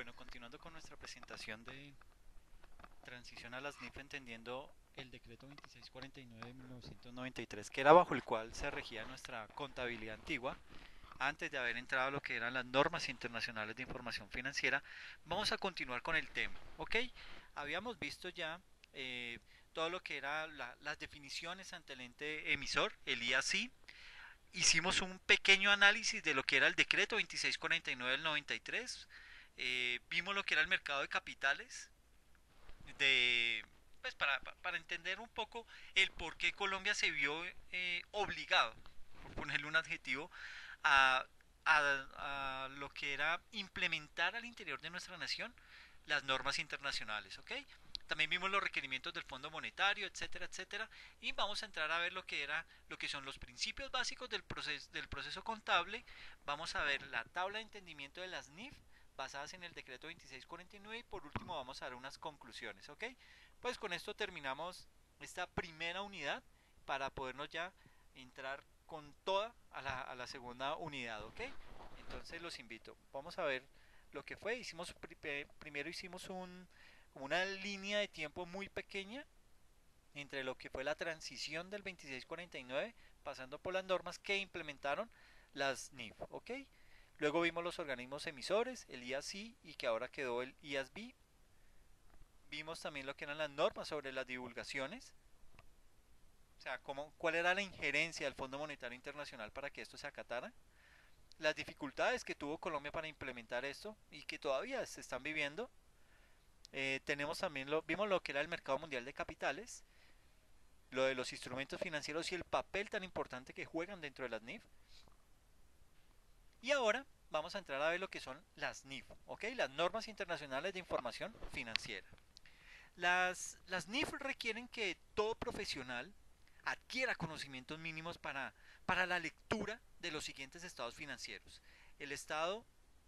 Bueno, continuando con nuestra presentación de transición a las NIF, entendiendo el decreto 2649 de 1993, que era bajo el cual se regía nuestra contabilidad antigua, antes de haber entrado a lo que eran las normas internacionales de información financiera, vamos a continuar con el tema, ¿ok? Habíamos visto ya eh, todo lo que eran las definiciones ante el ente emisor, el IAC. Hicimos un pequeño análisis de lo que era el decreto 2649 del 93. Vimos lo que era el mercado de capitales, de, pues para entender un poco el por qué Colombia se vio obligado, por ponerle un adjetivo, a, a lo que era implementar al interior de nuestra nación las normas internacionales, ¿ok? También vimos los requerimientos del Fondo Monetario, etcétera, etcétera, y vamos a entrar a ver lo que son los principios básicos del proceso contable. Vamos a ver la tabla de entendimiento de las NIF basadas en el decreto 2649 y por último vamos a dar unas conclusiones, ¿ok? Pues con esto terminamos esta primera unidad para podernos ya entrar con toda a la segunda unidad, ¿ok? Entonces los invito. Vamos a ver lo que fue. Primero hicimos como una línea de tiempo muy pequeña entre lo que fue la transición del 2649, pasando por las normas que implementaron las NIF, ¿ok? Luego vimos los organismos emisores, el IAC y que ahora quedó el IASB. Vimos también lo que eran las normas sobre las divulgaciones, o sea, cuál era la injerencia del Fondo Monetario Internacional para que esto se acatara, las dificultades que tuvo Colombia para implementar esto y que todavía se están viviendo. Tenemos también vimos lo que era el mercado mundial de capitales, lo de los instrumentos financieros y el papel tan importante que juegan dentro de las NIF. Y ahora vamos a entrar a ver lo que son las NIF, ¿ok? Las normas internacionales de información financiera. Las NIF requieren que todo profesional adquiera conocimientos mínimos para la lectura de los siguientes estados financieros. El estado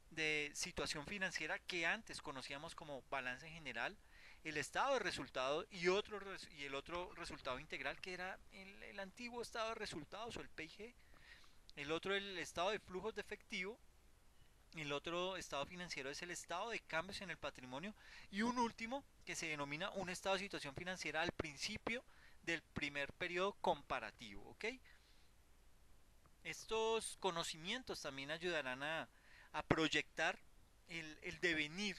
de situación financiera que antes conocíamos como balance general, el estado de resultado y el otro resultado integral que era el antiguo estado de resultados o el PIG, el otro el estado de flujos de efectivo, el otro estado financiero es el estado de cambios en el patrimonio y un último que se denomina un estado de situación financiera al principio del primer periodo comparativo, ¿ok? Estos conocimientos también ayudarán a proyectar el devenir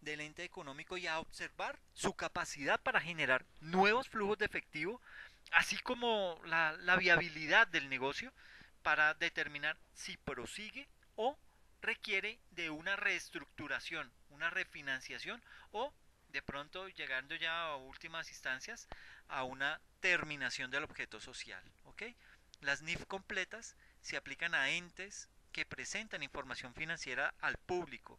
del ente económico y a observar su capacidad para generar nuevos flujos de efectivo, así como la viabilidad del negocio para determinar si prosigue o requiere de una reestructuración, una refinanciación o de pronto llegando ya a últimas instancias a una terminación del objeto social, ¿ok? Las NIF completas se aplican a entes que presentan información financiera al público,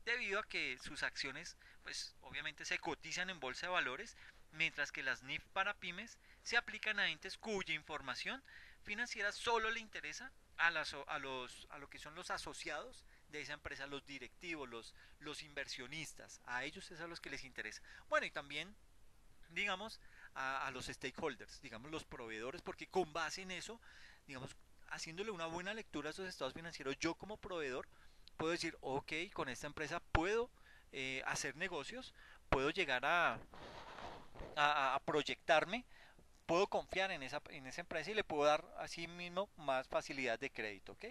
debido a que sus acciones, pues obviamente se cotizan en bolsa de valores, mientras que las NIF para pymes se aplican a entes cuya información financiera solo le interesa a lo que son los asociados de esa empresa, los directivos, los inversionistas, a ellos es a los que les interesa. Bueno, y también digamos, a los stakeholders, digamos, los proveedores, porque con base en eso, digamos, haciéndole una buena lectura a esos estados financieros, yo como proveedor puedo decir, ok, con esta empresa puedo hacer negocios, puedo llegar a proyectarme, puedo confiar en esa empresa y le puedo dar así mismo más facilidad de crédito, ¿ok?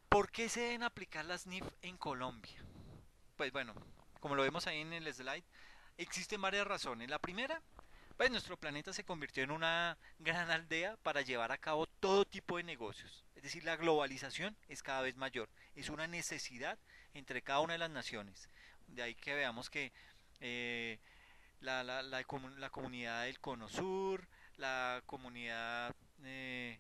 ¿Por qué se deben aplicar las NIF en Colombia? Pues bueno, como lo vemos ahí en el slide, existen varias razones. La primera, pues nuestro planeta se convirtió en una gran aldea para llevar a cabo todo tipo de negocios. Es decir, la globalización es cada vez mayor. Es una necesidad entre cada una de las naciones. De ahí que veamos que eh, la comunidad del Cono Sur, la comunidad eh,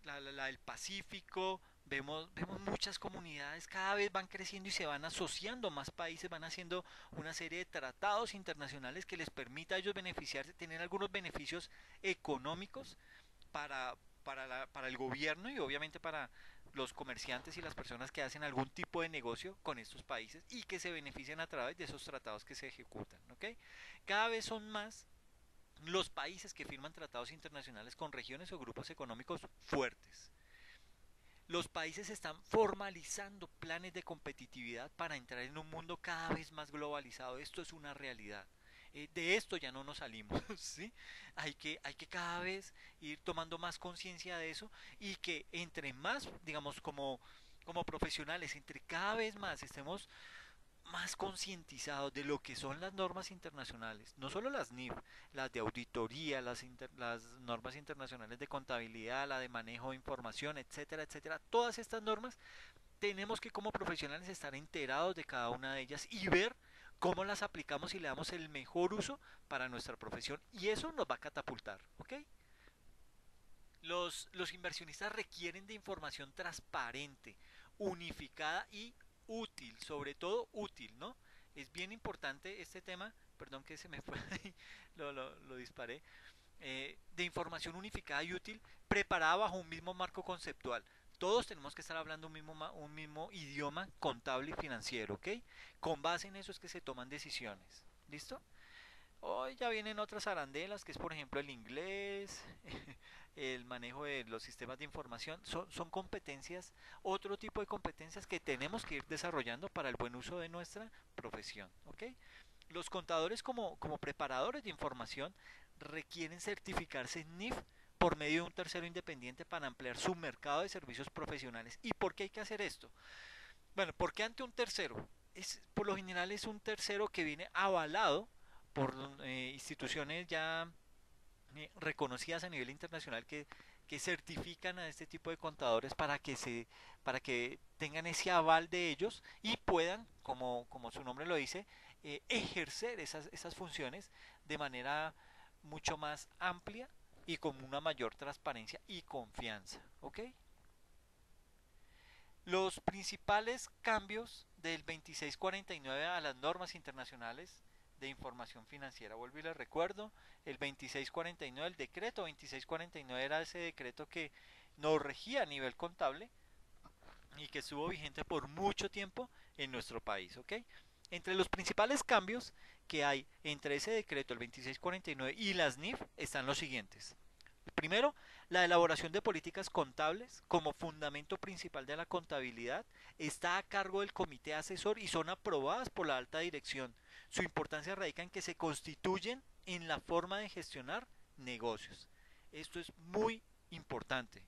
la del Pacífico, vemos muchas comunidades, cada vez van creciendo y se van asociando más países, van haciendo una serie de tratados internacionales que les permita a ellos beneficiarse, tener algunos beneficios económicos para, para el gobierno y obviamente para los comerciantes y las personas que hacen algún tipo de negocio con estos países y que se benefician a través de esos tratados que se ejecutan, ¿ok? Cada vez son más los países que firman tratados internacionales con regiones o grupos económicos fuertes. Los países están formalizando planes de competitividad para entrar en un mundo cada vez más globalizado. Esto es una realidad. De esto ya no nos salimos, ¿sí? Hay que cada vez ir tomando más conciencia de eso y que entre más, digamos, como profesionales, entre cada vez más estemos más concientizados de lo que son las normas internacionales, no solo las NIF, las de auditoría, las normas internacionales de contabilidad, la de manejo de información, etcétera, etcétera, todas estas normas tenemos que como profesionales estar enterados de cada una de ellas y ver cómo las aplicamos y le damos el mejor uso para nuestra profesión y eso nos va a catapultar, ¿ok? Los inversionistas requieren de información transparente, unificada y útil, sobre todo útil, ¿no? Es bien importante este tema, perdón que se me fue, lo disparé, de información unificada y útil, preparada bajo un mismo marco conceptual. Todos tenemos que estar hablando un mismo idioma contable y financiero, ¿ok? Con base en eso es que se toman decisiones. ¿Listo? Hoy ya vienen otras arandelas, que es por ejemplo el inglés, el manejo de los sistemas de información. Son competencias, otro tipo de competencias que tenemos que ir desarrollando para el buen uso de nuestra profesión. ¿Ok? Los contadores como preparadores de información requieren certificarse en NIF por medio de un tercero independiente para ampliar su mercado de servicios profesionales. ¿Y por qué hay que hacer esto? Bueno, porque ante un tercero, por lo general es un tercero que viene avalado por instituciones ya reconocidas a nivel internacional que certifican a este tipo de contadores para que tengan ese aval de ellos y puedan, como su nombre lo dice, ejercer esas funciones de manera mucho más amplia y con una mayor transparencia y confianza. ¿Ok? Los principales cambios del 2649 a las normas internacionales de información financiera. Vuelvo y les recuerdo, el 2649, el decreto 2649 era ese decreto que nos regía a nivel contable y que estuvo vigente por mucho tiempo en nuestro país, ¿ok? Entre los principales cambios que hay entre ese decreto, el 2649 y las NIF, están los siguientes. Primero, la elaboración de políticas contables como fundamento principal de la contabilidad está a cargo del comité asesor y son aprobadas por la alta dirección. Su importancia radica en que se constituyen en la forma de gestionar negocios. Esto es muy importante.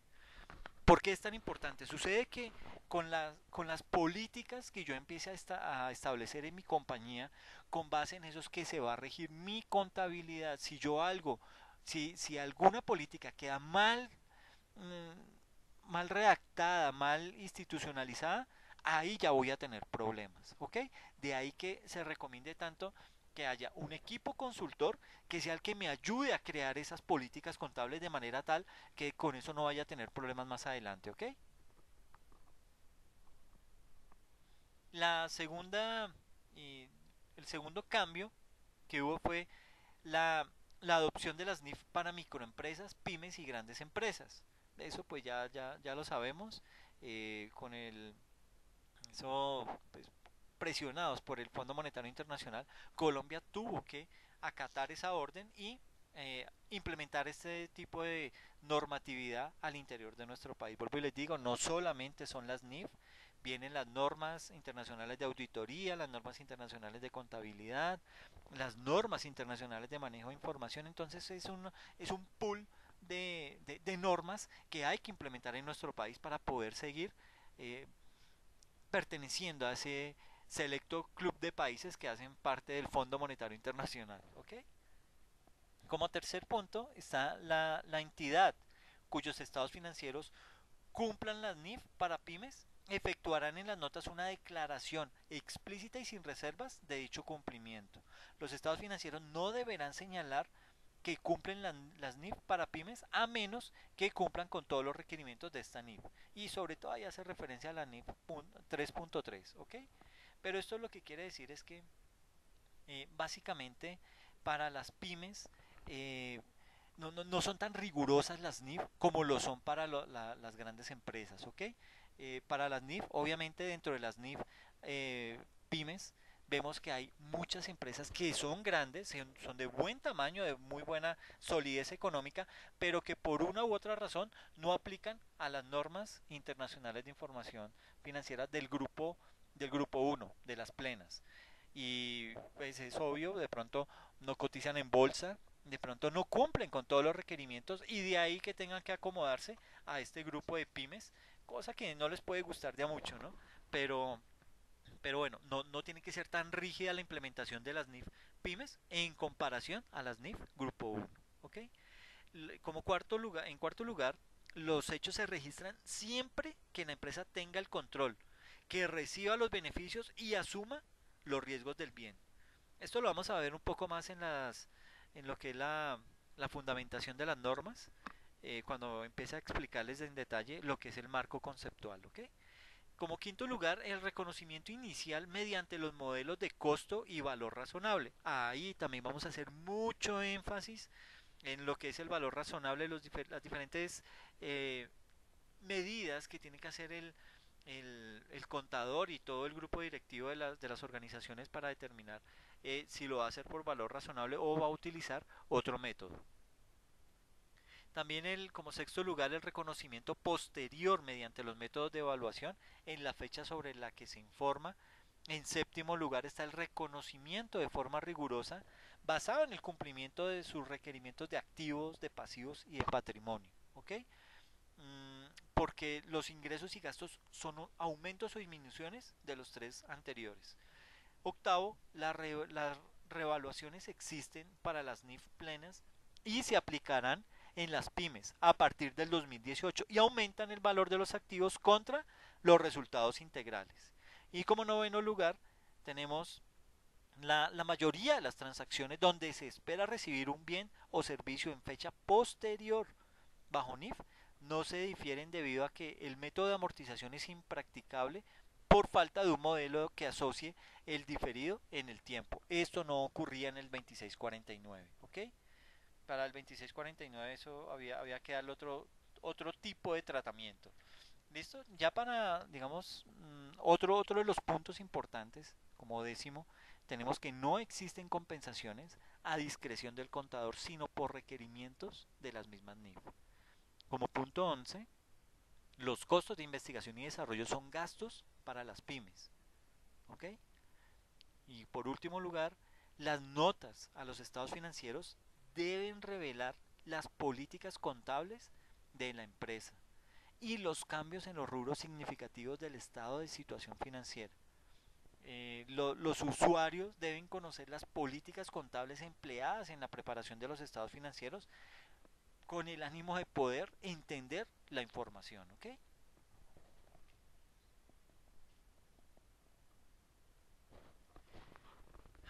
¿Por qué es tan importante? Sucede que con las políticas que yo empiece a establecer en mi compañía, con base en eso es que se va a regir mi contabilidad. Si alguna política queda mal redactada, mal institucionalizada, ahí ya voy a tener problemas, ¿ok? De ahí que se recomiende tanto que haya un equipo consultor que sea el que me ayude a crear esas políticas contables de manera tal que con eso no vaya a tener problemas más adelante, ¿ok? La segunda y el segundo cambio que hubo fue la, la adopción de las NIF para microempresas, pymes y grandes empresas. Eso pues ya lo sabemos. Con eso pues, presionados por el Fondo Monetario Internacional, Colombia tuvo que acatar esa orden y implementar este tipo de normatividad al interior de nuestro país. Vuelvo y les digo, no solamente son las NIF, vienen las normas internacionales de auditoría, las normas internacionales de contabilidad, las normas internacionales de manejo de información, entonces es un pool de normas que hay que implementar en nuestro país para poder seguir eh, perteneciendo a ese selecto club de países que hacen parte del Fondo Monetario Internacional. ¿Ok? Como tercer punto está la entidad cuyos estados financieros cumplan las NIF para pymes, efectuarán en las notas una declaración explícita y sin reservas de dicho cumplimiento. Los estados financieros no deberán señalar que cumplen las NIF para pymes a menos que cumplan con todos los requerimientos de esta NIF. Y sobre todo ahí hace referencia a la NIF 3.3, ¿ok? Pero esto lo que quiere decir es que básicamente para las pymes eh, no son tan rigurosas las NIF como lo son para las grandes empresas, ¿ok? Para las NIF, obviamente dentro de las NIF pymes vemos que hay muchas empresas que son grandes, son de buen tamaño, de muy buena solidez económica, pero que por una u otra razón no aplican a las normas internacionales de información financiera del grupo uno, de las plenas. Y pues es obvio, de pronto no cotizan en bolsa, de pronto no cumplen con todos los requerimientos y de ahí que tengan que acomodarse a este grupo de pymes, cosa que no les puede gustar de a mucho, ¿no? Pero, pero bueno, no tiene que ser tan rígida la implementación de las NIF pymes en comparación a las NIF grupo uno, ¿ok? Como en cuarto lugar, los hechos se registran siempre que la empresa tenga el control, que reciba los beneficios y asuma los riesgos del bien. Esto lo vamos a ver un poco más en lo que es la fundamentación de las normas, cuando empiece a explicarles en detalle lo que es el marco conceptual, ¿ok? Como quinto lugar, el reconocimiento inicial mediante los modelos de costo y valor razonable. Ahí también vamos a hacer mucho énfasis en lo que es el valor razonable, las diferentes eh, medidas que tiene que hacer el contador y todo el grupo directivo de las organizaciones para determinar si lo va a hacer por valor razonable o va a utilizar otro método. También como sexto lugar, el reconocimiento posterior mediante los métodos de evaluación en la fecha sobre la que se informa. En séptimo lugar está el reconocimiento de forma rigurosa basado en el cumplimiento de sus requerimientos de activos, de pasivos y de patrimonio. ¿Ok? Porque los ingresos y gastos son aumentos o disminuciones de los tres anteriores. Octavo, las revaluaciones existen para las NIF plenas y se aplicarán en las pymes a partir del 2018 y aumentan el valor de los activos contra los resultados integrales. Y como noveno lugar, tenemos la mayoría de las transacciones donde se espera recibir un bien o servicio en fecha posterior bajo NIF no se difieren debido a que el método de amortización es impracticable por falta de un modelo que asocie el diferido en el tiempo. Esto no ocurría en el 2649, ¿ok? Para el 2649 eso había que darle otro tipo de tratamiento. ¿Listo? Ya para, digamos, otro de los puntos importantes, como décimo, tenemos que no existen compensaciones a discreción del contador, sino por requerimientos de las mismas NIF. Como punto 11, los costos de investigación y desarrollo son gastos para las pymes. ¿Ok? Y por último lugar, las notas a los estados financieros deben revelar las políticas contables de la empresa y los cambios en los rubros significativos del estado de situación financiera. Los usuarios deben conocer las políticas contables empleadas en la preparación de los estados financieros con el ánimo de poder entender la información. ¿Ok?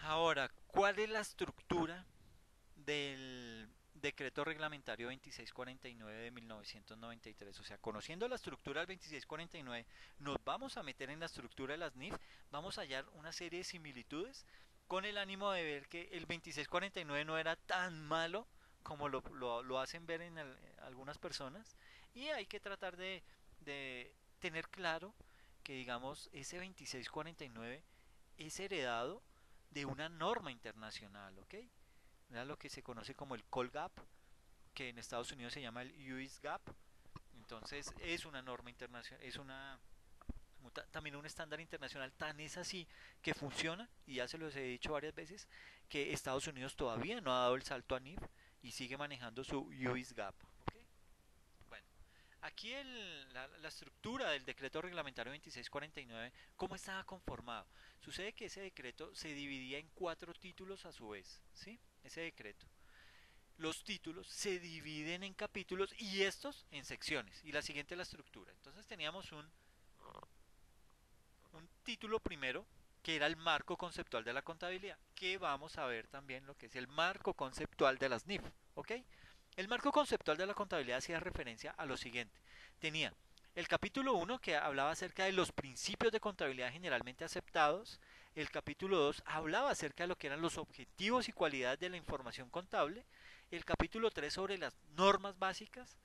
Ahora, ¿cuál es la estructura del decreto reglamentario 2649 de 1993? O sea, conociendo la estructura del 2649, nos vamos a meter en la estructura de las NIF, vamos a hallar una serie de similitudes con el ánimo de ver que el 2649 no era tan malo como lo hacen ver en algunas personas, y hay que tratar de tener claro que, digamos, ese 2649 es heredado de una norma internacional, ¿ok? Era lo que se conoce como el Colgap, que en Estados Unidos se llama el US GAAP. Entonces es una norma internacional, es también un estándar internacional. Tan es así que funciona, y ya se los he dicho varias veces, que Estados Unidos todavía no ha dado el salto a NIF y sigue manejando su US GAAP. ¿Okay? Bueno, aquí la estructura del decreto reglamentario 2649, ¿cómo estaba conformado? Sucede que ese decreto se dividía en 4 títulos a su vez, ¿sí? Ese decreto. Los títulos se dividen en capítulos y estos en secciones. Y la siguiente es la estructura. Entonces teníamos un título primero que era el marco conceptual de la contabilidad, que vamos a ver también lo que es el marco conceptual de las NIF. ¿Ok? El marco conceptual de la contabilidad hacía referencia a lo siguiente. Tenía el capítulo 1 que hablaba acerca de los principios de contabilidad generalmente aceptados. El capítulo 2 hablaba acerca de lo que eran los objetivos y cualidades de la información contable. El capítulo 3 sobre las normas básicas.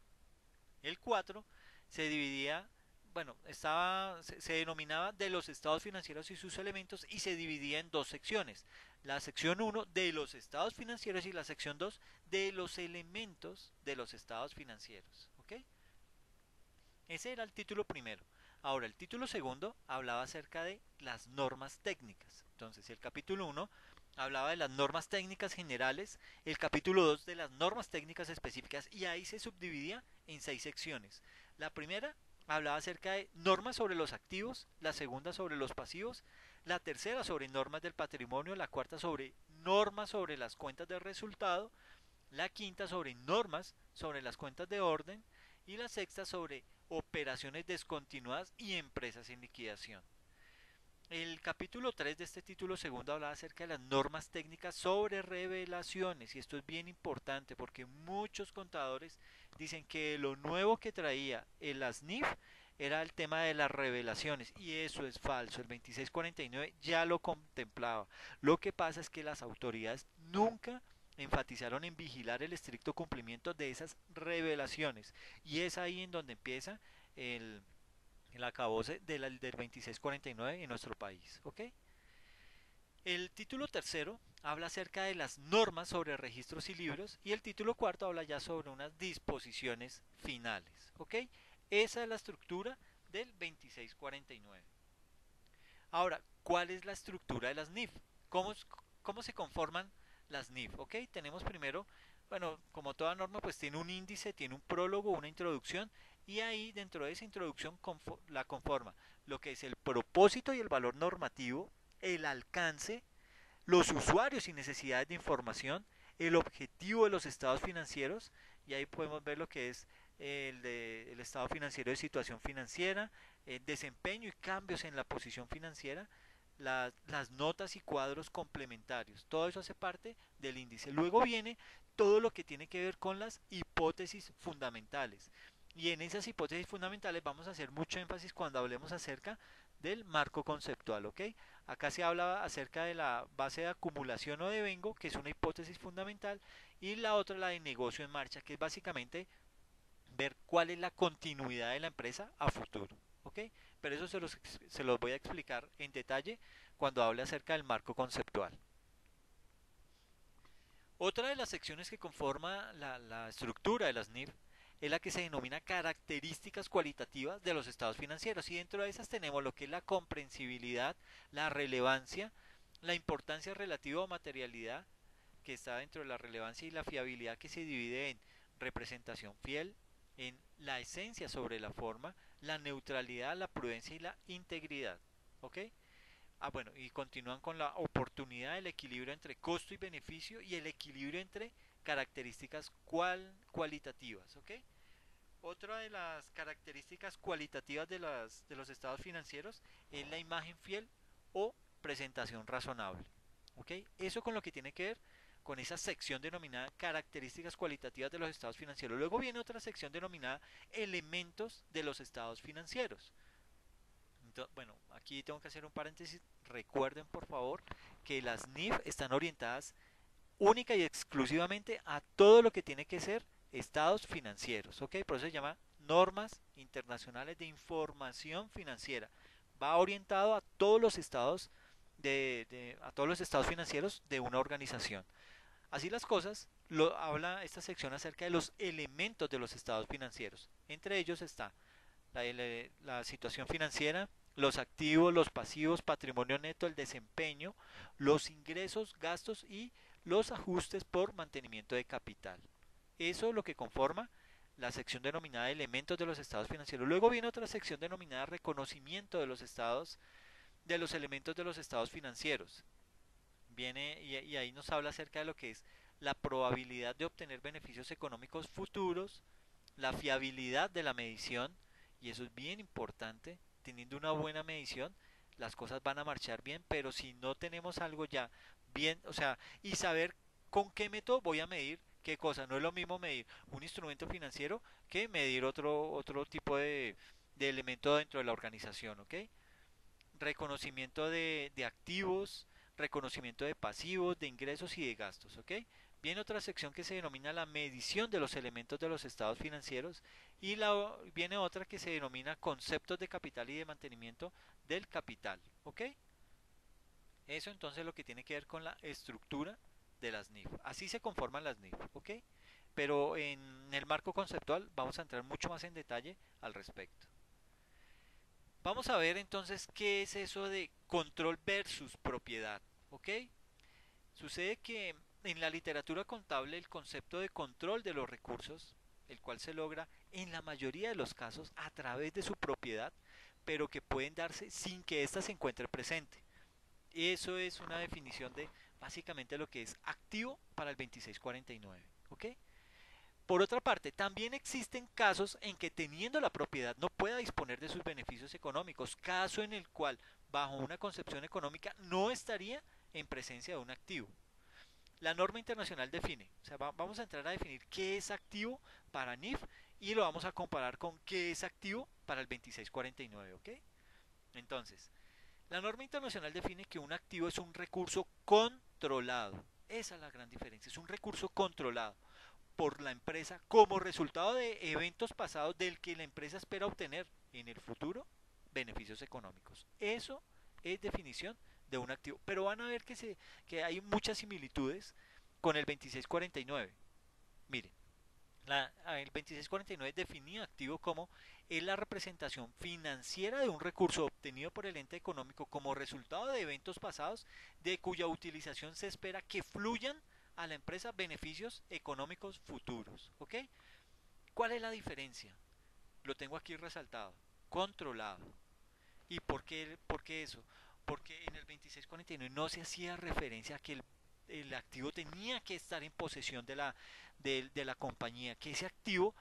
El 4 se dividía bueno, se denominaba de los estados financieros y sus elementos y se dividía en dos secciones. La sección uno de los estados financieros y la sección 2 de los elementos de los estados financieros. ¿Ok? Ese era el título primero. Ahora, el título segundo hablaba acerca de las normas técnicas. Entonces, si el capítulo uno hablaba de las normas técnicas generales, el capítulo 2 de las normas técnicas específicas, y ahí se subdividía en 6 secciones. La primera hablaba acerca de normas sobre los activos, la segunda sobre los pasivos, la tercera sobre normas del patrimonio, la cuarta sobre normas sobre las cuentas de resultado, la quinta sobre normas sobre las cuentas de orden y la sexta sobre operaciones descontinuadas y empresas en liquidación. El capítulo 3 de este título segundo hablaba acerca de las normas técnicas sobre revelaciones, y esto es bien importante porque muchos contadores dicen que lo nuevo que traía el ASNIF era el tema de las revelaciones, y eso es falso. El 2649 ya lo contemplaba. Lo que pasa es que las autoridades nunca enfatizaron en vigilar el estricto cumplimiento de esas revelaciones, y es ahí en donde empieza el acabose del 2649 en nuestro país. ¿Ok? El título tercero habla acerca de las normas sobre registros y libros, y el título cuarto habla ya sobre unas disposiciones finales. ¿Ok? Esa es la estructura del 2649. Ahora, ¿cuál es la estructura de las NIF? ¿Cómo se conforman las NIF? ¿Ok? Tenemos primero, bueno, como toda norma, pues tiene un índice, tiene un prólogo, una introducción, y ahí dentro de esa introducción la conforma lo que es el propósito y el valor normativo, el alcance, los usuarios y necesidades de información, el objetivo de los estados financieros, y ahí podemos ver lo que es el estado financiero de situación financiera, desempeño y cambios en la posición financiera, las notas y cuadros complementarios. Todo eso hace parte del índice. Luego viene todo lo que tiene que ver con las hipótesis fundamentales. Y en esas hipótesis fundamentales vamos a hacer mucho énfasis cuando hablemos acerca del marco conceptual, ¿ok? Acá se habla acerca de la base de acumulación o de vengo, que es una hipótesis fundamental, y la otra la de negocio en marcha, que es básicamente ver cuál es la continuidad de la empresa a futuro, ¿ok? Pero eso se los voy a explicar en detalle cuando hable acerca del marco conceptual. Otra de las secciones que conforma la estructura de las NIF es la que se denomina características cualitativas de los estados financieros, y dentro de esas tenemos lo que es la comprensibilidad, la relevancia, la importancia relativa o materialidad, que está dentro de la relevancia, y la fiabilidad, que se divide en representación fiel, en la esencia sobre la forma, la neutralidad, la prudencia y la integridad. ¿Ok? Bueno, y continúan con la oportunidad, el equilibrio entre costo y beneficio y el equilibrio entre características cualitativas. ¿Ok? Otra de las características cualitativas de los estados financieros es la imagen fiel o presentación razonable. ¿Ok? Eso con lo que tiene que ver con esa sección denominada características cualitativas de los estados financieros. Luego viene otra sección denominada elementos de los estados financieros. Entonces, bueno, aquí tengo que hacer un paréntesis. Recuerden por favor que las NIF están orientadas única y exclusivamente a todo lo que tiene que ser estados financieros, ¿ok? Por eso se llama normas internacionales de información financiera. Va orientado a todos los estados a todos los estados financieros de una organización. Así las cosas, habla esta sección acerca de los elementos de los estados financieros. Entre ellos está la situación financiera, los activos, los pasivos, patrimonio neto, el desempeño, los ingresos, gastos y los ajustes por mantenimiento de capital. Eso es lo que conforma la sección denominada elementos de los estados financieros. Luego viene otra sección denominada reconocimiento de los estados, de los elementos de los estados financieros. Viene y ahí nos habla acerca de lo que es la probabilidad de obtener beneficios económicos futuros, la fiabilidad de la medición, y eso es bien importante. Teniendo una buena medición, las cosas van a marchar bien, pero si no tenemos algo ya bien, o sea, y saber con qué método voy a medir qué cosa. No es lo mismo medir un instrumento financiero que medir otro tipo de elemento dentro de la organización, ¿ok? Reconocimiento de activos, reconocimiento de pasivos, de ingresos y de gastos, ¿ok? Viene otra sección que se denomina la medición de los elementos de los estados financieros y viene otra que se denomina conceptos de capital y de mantenimiento del capital, ¿ok? Eso entonces lo que tiene que ver con la estructura de las NIF. Así se conforman las NIF, ¿ok? Pero en el marco conceptual vamos a entrar mucho más en detalle al respecto. Vamos a ver entonces qué es eso de control versus propiedad, ¿ok? Sucede que en la literatura contable el concepto de control de los recursos, el cual se logra en la mayoría de los casos a través de su propiedad, pero que pueden darse sin que ésta se encuentre presente. Eso es una definición de básicamente lo que es activo para el 2649, ¿ok? Por otra parte, también existen casos en que teniendo la propiedad no pueda disponer de sus beneficios económicos, caso en el cual bajo una concepción económica no estaría en presencia de un activo. La norma internacional define, o sea, vamos a entrar a definir qué es activo para NIF y lo vamos a comparar con qué es activo para el 2649, ¿ok? Entonces, la norma internacional define que un activo es un recurso controlado. Esa es la gran diferencia, es un recurso controlado por la empresa como resultado de eventos pasados del que la empresa espera obtener en el futuro beneficios económicos. Eso es definición de un activo. Pero van a ver que hay muchas similitudes con el 2649. Miren, el 2649 definía activo como es la representación financiera de un recurso obtenido por el ente económico como resultado de eventos pasados de cuya utilización se espera que fluyan a la empresa beneficios económicos futuros. ¿Ok? ¿Cuál es la diferencia? Lo tengo aquí resaltado. Controlado. ¿Y por qué eso? Porque en el 2649 no se hacía referencia a que el activo tenía que estar en posesión de la compañía, que ese activo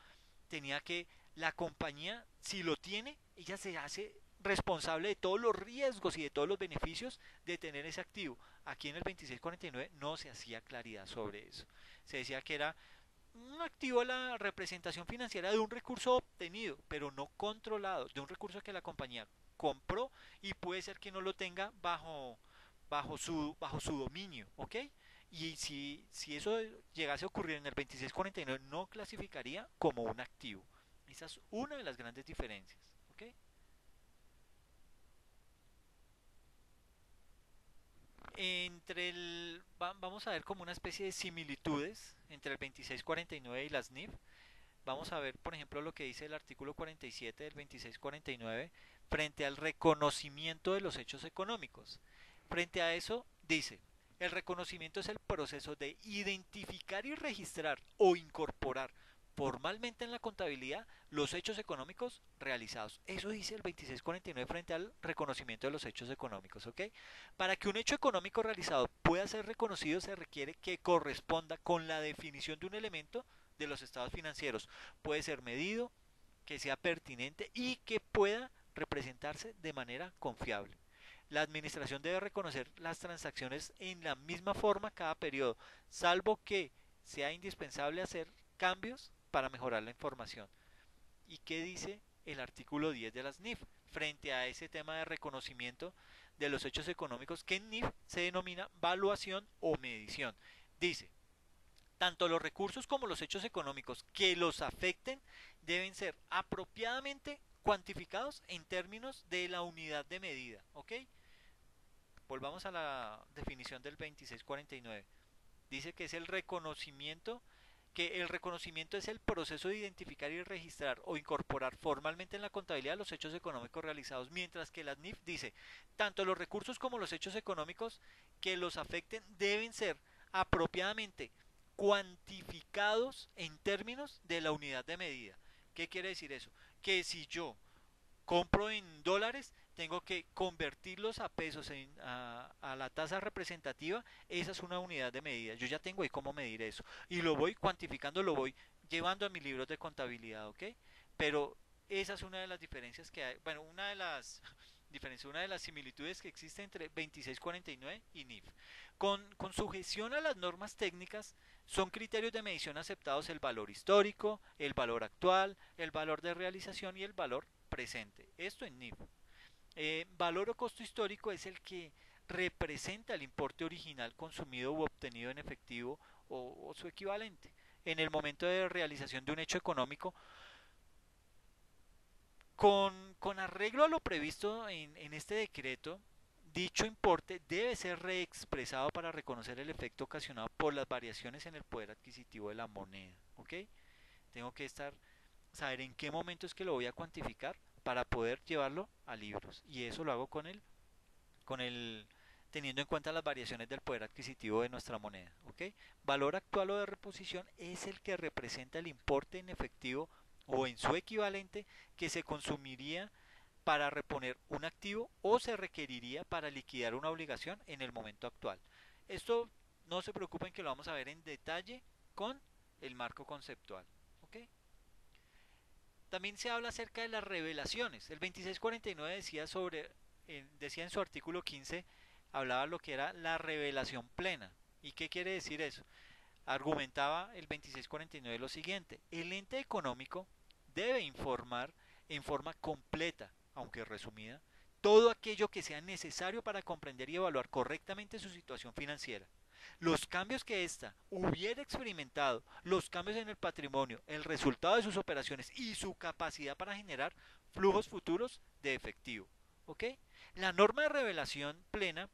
tenía que, la compañía, si lo tiene, ella se hace responsable de todos los riesgos y de todos los beneficios de tener ese activo. Aquí en el 2649 no se hacía claridad sobre eso. Se decía que era un activo a la representación financiera de un recurso obtenido, pero no controlado, de un recurso que la compañía compró y puede ser que no lo tenga bajo su dominio, ¿ok? Y si eso llegase a ocurrir en el 2649, no clasificaría como un activo. Esa es una de las grandes diferencias, ¿ok? Vamos a ver como una especie de similitudes entre el 2649 y las NIF. Vamos a ver, por ejemplo, lo que dice el artículo 47 del 2649 frente al reconocimiento de los hechos económicos. Frente a eso, dice, el reconocimiento es el proceso de identificar y registrar o incorporar formalmente en la contabilidad los hechos económicos realizados. Eso dice el 2649 frente al reconocimiento de los hechos económicos, ¿ok? Para que un hecho económico realizado pueda ser reconocido se requiere que corresponda con la definición de un elemento de los estados financieros. Puede ser medido, que sea pertinente y que pueda representarse de manera confiable. La administración debe reconocer las transacciones en la misma forma cada periodo, salvo que sea indispensable hacer cambios para mejorar la información. ¿Y qué dice el artículo 10 de las NIF frente a ese tema de reconocimiento de los hechos económicos que en NIF se denomina valuación o medición? Dice, tanto los recursos como los hechos económicos que los afecten deben ser apropiadamente cuantificados en términos de la unidad de medida. ¿Ok? Volvamos a la definición del 2649. Dice que es el reconocimiento, que el reconocimiento es el proceso de identificar y registrar o incorporar formalmente en la contabilidad los hechos económicos realizados, mientras que la NIF dice, tanto los recursos como los hechos económicos que los afecten deben ser apropiadamente cuantificados en términos de la unidad de medida. ¿Qué quiere decir eso? Que si yo compro en dólares, tengo que convertirlos a pesos a la tasa representativa, esa es una unidad de medida. Yo ya tengo ahí cómo medir eso. Y lo voy cuantificando, lo voy llevando a mis libros de contabilidad, ¿ok? Pero esa es una de las diferencias que hay, bueno, una de las diferencias, una de las similitudes que existe entre 2649 y NIF. Con sujeción a las normas técnicas, son criterios de medición aceptados el valor histórico, el valor actual, el valor de realización y el valor presente. Esto en NIF. Valor o costo histórico es el que representa el importe original consumido u obtenido en efectivo o su equivalente. En el momento de realización de un hecho económico, con arreglo a lo previsto en este decreto, dicho importe debe ser reexpresado para reconocer el efecto ocasionado por las variaciones en el poder adquisitivo de la moneda. ¿Ok? Tengo que saber en qué momento es que lo voy a cuantificar para poder llevarlo a libros. Y eso lo hago con el teniendo en cuenta las variaciones del poder adquisitivo de nuestra moneda. ¿Ok? Valor actual o de reposición es el que representa el importe en efectivo o en su equivalente que se consumiría para reponer un activo o se requeriría para liquidar una obligación en el momento actual. Esto no se preocupen que lo vamos a ver en detalle con el marco conceptual. ¿Ok? También se habla acerca de las revelaciones. El 2649 decía en su artículo 15, hablaba lo que era la revelación plena. ¿Y qué quiere decir eso? Argumentaba el 2649 lo siguiente: el ente económico debe informar en forma completa, aunque resumida, todo aquello que sea necesario para comprender y evaluar correctamente su situación financiera. Los cambios que ésta hubiera experimentado, los cambios en el patrimonio, el resultado de sus operaciones y su capacidad para generar flujos futuros de efectivo. ¿Ok? La norma de revelación plena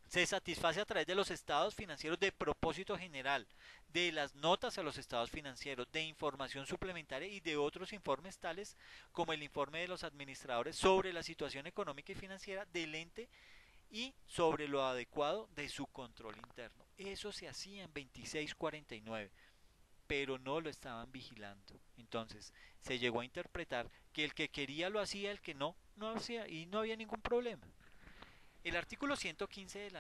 se satisface a través de los estados financieros de propósito general, de las notas a los estados financieros, de información suplementaria y de otros informes tales como el informe de los administradores sobre la situación económica y financiera del ente y sobre lo adecuado de su control interno. Eso se hacía en 2649, pero no lo estaban vigilando. Entonces se llegó a interpretar que el que quería lo hacía, el que no, no hacía y no había ningún problema. El artículo 115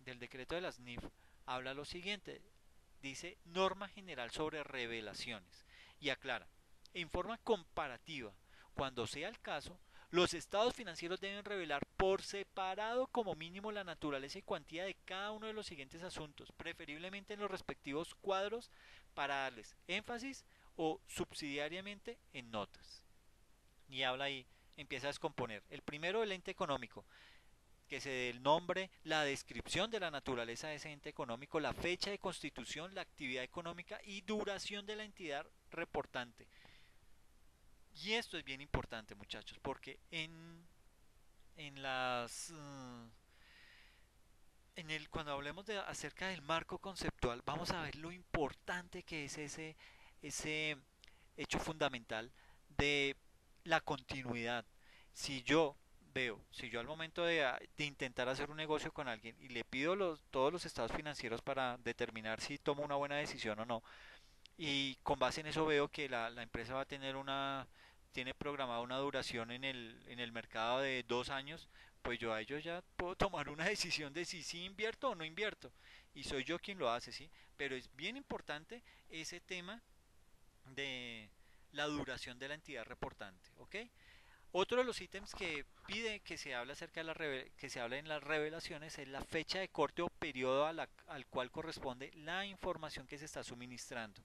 del decreto de las NIF habla lo siguiente, dice norma general sobre revelaciones y aclara, en forma comparativa, cuando sea el caso, los estados financieros deben revelar por separado como mínimo la naturaleza y cuantía de cada uno de los siguientes asuntos, preferiblemente en los respectivos cuadros para darles énfasis o subsidiariamente en notas. Y habla ahí, empieza a descomponer. El primero, el ente económico, que se dé el nombre, la descripción de la naturaleza de ese ente económico, la fecha de constitución, la actividad económica y duración de la entidad reportante. Y esto es bien importante, muchachos, porque en las cuando hablemos acerca del marco conceptual, vamos a ver lo importante que es ese hecho fundamental de la continuidad. Si yo si yo al momento de intentar hacer un negocio con alguien y le pido todos los estados financieros para determinar si tomo una buena decisión o no, y con base en eso veo que la empresa va a tener tiene programada una duración en el mercado de 2 años, pues yo a ellos ya puedo tomar una decisión de si sí invierto o no invierto. Y soy yo quien lo hace, ¿sí? Pero es bien importante ese tema de la duración de la entidad reportante, ¿ok? Otro de los ítems que pide que se hable acerca de que se hable en las revelaciones es la fecha de corte o periodo al cual corresponde la información que se está suministrando.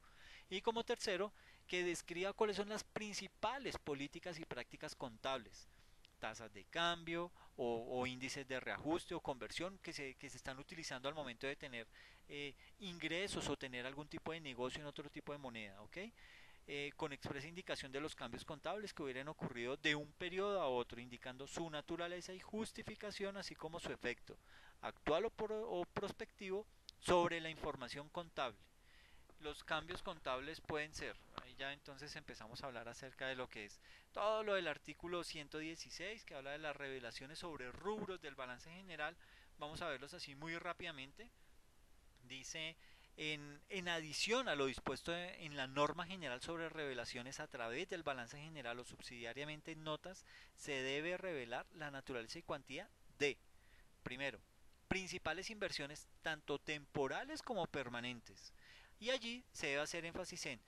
Y como tercero, que describa cuáles son las principales políticas y prácticas contables, tasas de cambio o índices de reajuste o conversión que se están utilizando al momento de tener ingresos o tener algún tipo de negocio en otro tipo de moneda, ¿ok? Con expresa indicación de los cambios contables que hubieran ocurrido de un periodo a otro, indicando su naturaleza y justificación, así como su efecto actual o prospectivo sobre la información contable. Los cambios contables pueden ser, ahí ya entonces empezamos a hablar acerca de lo que es todo lo del artículo 116, que habla de las revelaciones sobre rubros del balance general. Vamos a verlos así muy rápidamente. Dice, en adición a lo dispuesto en la norma general sobre revelaciones a través del balance general o subsidiariamente en notas, se debe revelar la naturaleza y cuantía de, primero, principales inversiones tanto temporales como permanentes. Y allí se debe hacer énfasis en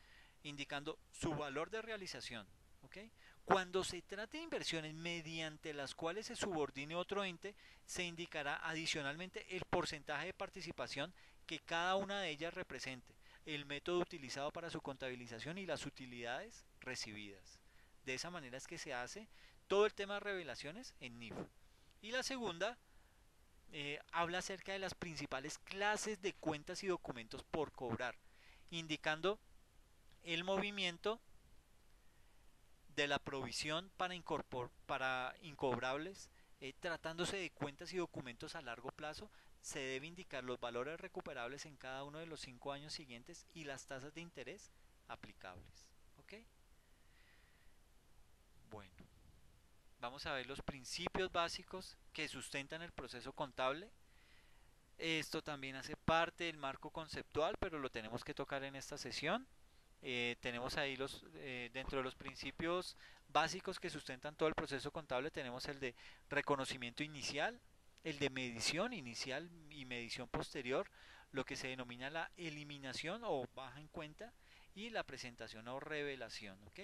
indicando su valor de realización. ¿Ok? Cuando se trate de inversiones mediante las cuales se subordine otro ente, se indicará adicionalmente el porcentaje de participación que cada una de ellas represente, el método utilizado para su contabilización y las utilidades recibidas. De esa manera es que se hace todo el tema de revelaciones en NIF. Y la segunda habla acerca de las principales clases de cuentas y documentos por cobrar, indicando el movimiento de la provisión para incobrables. Tratándose de cuentas y documentos a largo plazo, se debe indicar los valores recuperables en cada uno de los 5 años siguientes y las tasas de interés aplicables. ¿Ok? Bueno, vamos a ver los principios básicos que sustentan el proceso contable. Esto también hace parte del marco conceptual, pero lo tenemos que tocar en esta sesión. Tenemos ahí dentro de los principios básicos que sustentan todo el proceso contable, tenemos el de reconocimiento inicial, el de medición inicial y medición posterior, lo que se denomina la eliminación o baja en cuenta, y la presentación o revelación. ¿Ok?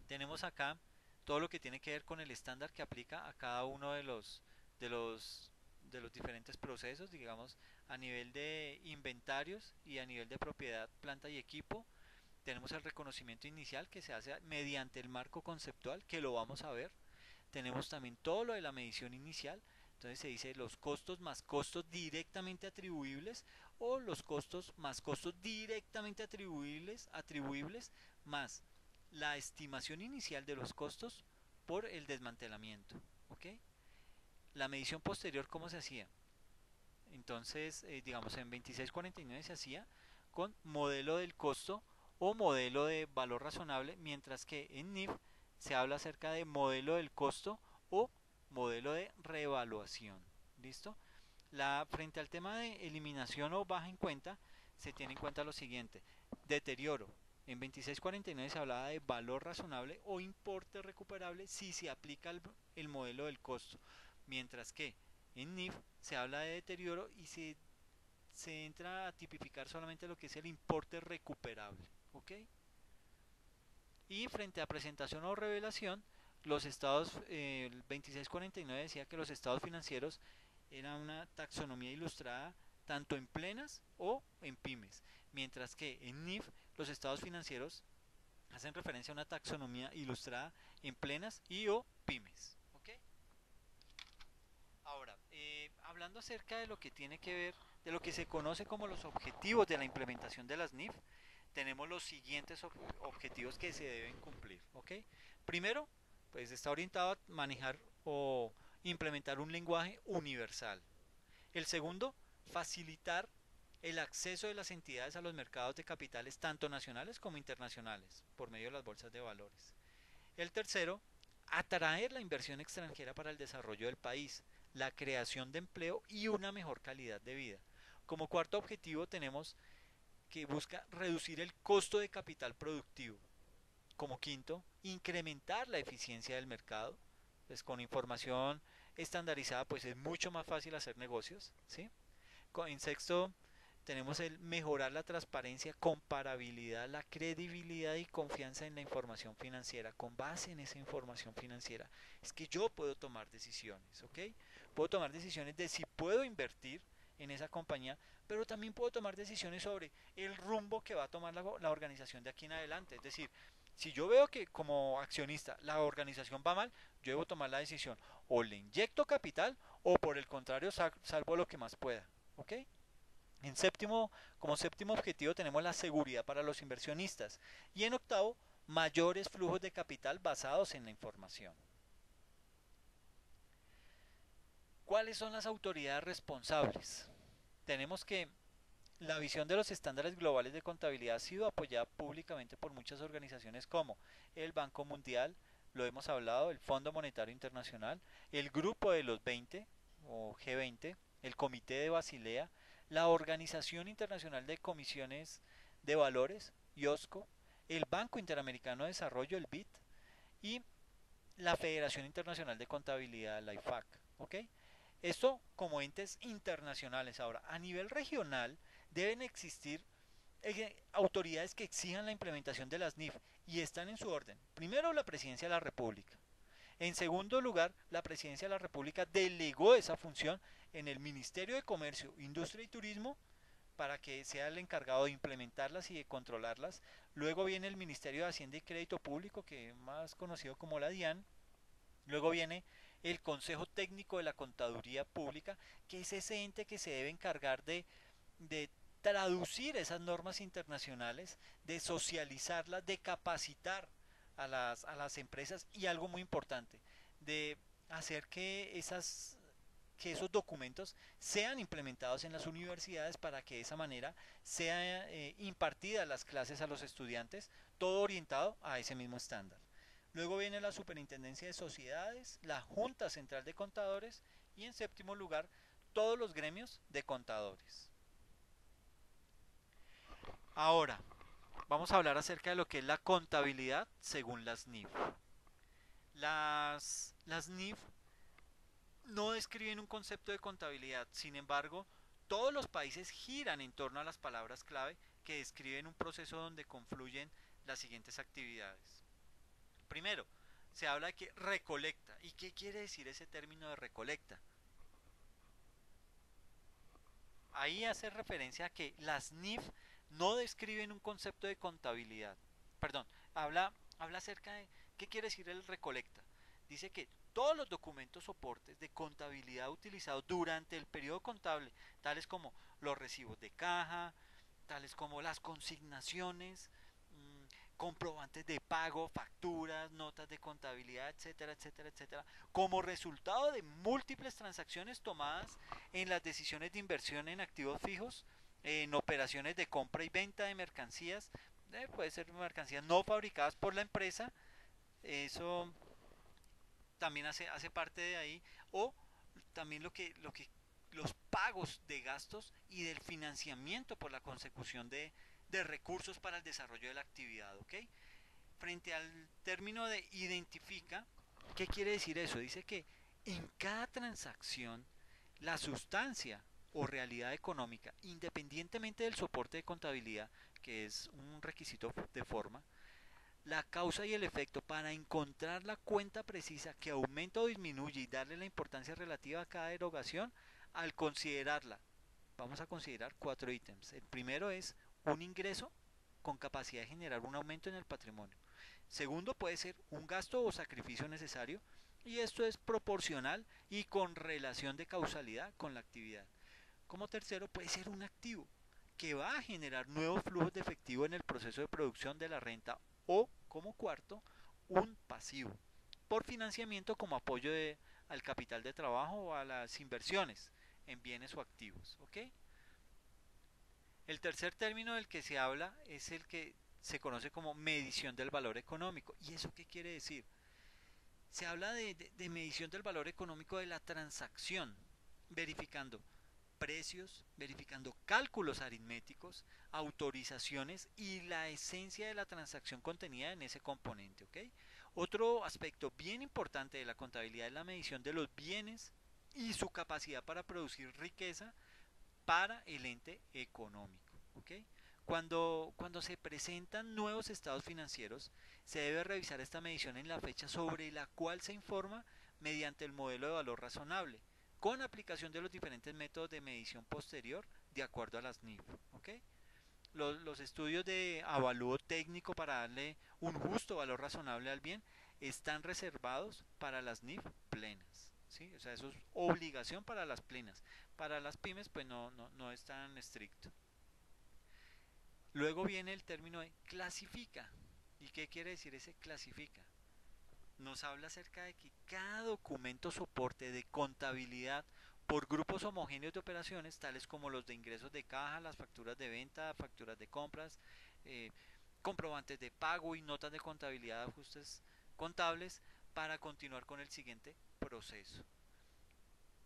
Tenemos acá todo lo que tiene que ver con el estándar que aplica a cada uno de los, de los diferentes procesos, digamos, a nivel de inventarios y a nivel de propiedad, planta y equipo. Tenemos el reconocimiento inicial que se hace mediante el marco conceptual, que lo vamos a ver. Tenemos también todo lo de la medición inicial. Entonces se dice los costos más costos directamente atribuibles, o los costos más costos directamente atribuibles más la estimación inicial de los costos por el desmantelamiento. ¿Ok? La medición posterior, ¿cómo se hacía? Entonces, digamos, en 2649 se hacía con modelo del costo o modelo de valor razonable, mientras que en NIF se habla acerca de modelo del costo o modelo de reevaluación. ¿Listo? Frente al tema de eliminación o baja en cuenta, se tiene en cuenta lo siguiente: deterioro. En 2649 se hablaba de valor razonable o importe recuperable si se aplica el modelo del costo, mientras que en NIF se habla de deterioro y se entra a tipificar solamente lo que es el importe recuperable. ¿Ok? Y frente a presentación o revelación, los estados, el 2649 decía que los estados financieros era una taxonomía ilustrada tanto en plenas o en pymes, mientras que en NIF los estados financieros hacen referencia a una taxonomía ilustrada en plenas y o pymes. ¿Ok? Ahora, hablando acerca de lo que tiene que ver, de lo que se conoce como los objetivos de la implementación de las NIF, tenemos los siguientes objetivos que se deben cumplir. ¿Ok? Primero, pues está orientado a manejar o implementar un lenguaje universal. El segundo, facilitar el acceso de las entidades a los mercados de capitales tanto nacionales como internacionales por medio de las bolsas de valores. El tercero, atraer la inversión extranjera para el desarrollo del país, la creación de empleo y una mejor calidad de vida. Como cuarto objetivo tenemos que busca reducir el costo de capital productivo. Como quinto, incrementar la eficiencia del mercado. Pues con información estandarizada pues es mucho más fácil hacer negocios, ¿sí? En sexto, tenemos el mejorar la transparencia, comparabilidad, la credibilidad y confianza en la información financiera. Con base en esa información financiera es que yo puedo tomar decisiones, ¿ok? Puedo tomar decisiones de si puedo invertir en esa compañía, pero también puedo tomar decisiones sobre el rumbo que va a tomar la organización de aquí en adelante. Es decir, si yo veo que como accionista la organización va mal, yo debo tomar la decisión: o le inyecto capital o por el contrario salvo lo que más pueda. ¿Ok? Como séptimo objetivo tenemos la seguridad para los inversionistas. Y en octavo, mayores flujos de capital basados en la información. ¿Cuáles son las autoridades responsables? Tenemos que la visión de los estándares globales de contabilidad ha sido apoyada públicamente por muchas organizaciones como el Banco Mundial, lo hemos hablado, el Fondo Monetario Internacional, el Grupo de los 20 o G20, el Comité de Basilea, la Organización Internacional de Comisiones de Valores, IOSCO, el Banco Interamericano de Desarrollo, el BID, y la Federación Internacional de Contabilidad, la IFAC. ¿Ok? Esto como entes internacionales. Ahora, a nivel regional deben existir autoridades que exijan la implementación de las NIF y están en su orden. Primero, la Presidencia de la República. En segundo lugar, la Presidencia de la República delegó esa función en el Ministerio de Comercio, Industria y Turismo para que sea el encargado de implementarlas y de controlarlas. Luego viene el Ministerio de Hacienda y Crédito Público, que es más conocido como la DIAN. Luego viene el Consejo Técnico de la Contaduría Pública, que es ese ente que se debe encargar de traducir esas normas internacionales, de socializarlas, de capacitar a las empresas y algo muy importante, de hacer que esos documentos sean implementados en las universidades para que de esa manera sean impartidas las clases a los estudiantes, todo orientado a ese mismo estándar. Luego viene la Superintendencia de Sociedades, la Junta Central de Contadores y en séptimo lugar todos los gremios de contadores. Ahora, vamos a hablar acerca de lo que es la contabilidad según las NIF. Las NIF no describen un concepto de contabilidad, sin embargo, todos los países giran en torno a las palabras clave que describen un proceso donde confluyen las siguientes actividades. Primero, se habla de que recolecta. ¿Y qué quiere decir ese término de recolecta? Ahí hace referencia a que las NIF no describen un concepto de contabilidad. Perdón, habla acerca de qué quiere decir el recolecta. Dice que todos los documentos soportes de contabilidad utilizados durante el periodo contable, tales como los recibos de caja, tales como las consignaciones, comprobantes de pago, facturas, notas de contabilidad, etcétera, etcétera, etcétera, como resultado de múltiples transacciones tomadas en las decisiones de inversión en activos fijos, en operaciones de compra y venta de mercancías, puede ser mercancías no fabricadas por la empresa, eso también hace parte de ahí, o también los pagos de gastos y del financiamiento por la consecución de recursos para el desarrollo de la actividad, ¿ok? Frente al término de identifica, ¿qué quiere decir eso? Dice que en cada transacción la sustancia o realidad económica, independientemente del soporte de contabilidad, que es un requisito de forma, la causa y el efecto para encontrar la cuenta precisa que aumenta o disminuye y darle la importancia relativa a cada erogación al considerarla. Vamos a considerar cuatro ítems. El primero es un ingreso con capacidad de generar un aumento en el patrimonio. Segundo, puede ser un gasto o sacrificio necesario y esto es proporcional y con relación de causalidad con la actividad. Como tercero, puede ser un activo que va a generar nuevos flujos de efectivo en el proceso de producción de la renta o, como cuarto, un pasivo por financiamiento como apoyo al capital de trabajo o a las inversiones en bienes o activos. ¿Ok? El tercer término del que se habla es el que se conoce como medición del valor económico. ¿Y eso qué quiere decir? Se habla de medición del valor económico de la transacción, verificando precios, verificando cálculos aritméticos, autorizaciones y la esencia de la transacción contenida en ese componente. ¿Ok? Otro aspecto bien importante de la contabilidad es la medición de los bienes y su capacidad para producir riqueza para el ente económico. ¿Ok? Cuando se presentan nuevos estados financieros, se debe revisar esta medición en la fecha sobre la cual se informa mediante el modelo de valor razonable, con aplicación de los diferentes métodos de medición posterior de acuerdo a las NIF. ¿Ok? Los estudios de avalúo técnico para darle un justo valor razonable al bien están reservados para las NIF plenas. ¿Sí? O sea, eso es obligación para las plenas. Para las pymes, pues no es tan estricto. Luego viene el término de clasifica. ¿Y qué quiere decir ese clasifica? Nos habla acerca de que cada documento soporte de contabilidad por grupos homogéneos de operaciones, tales como los de ingresos de caja, las facturas de venta, facturas de compras, eh, comprobantes de pago y notas de contabilidad, ajustes contables, para continuar con el siguiente proceso.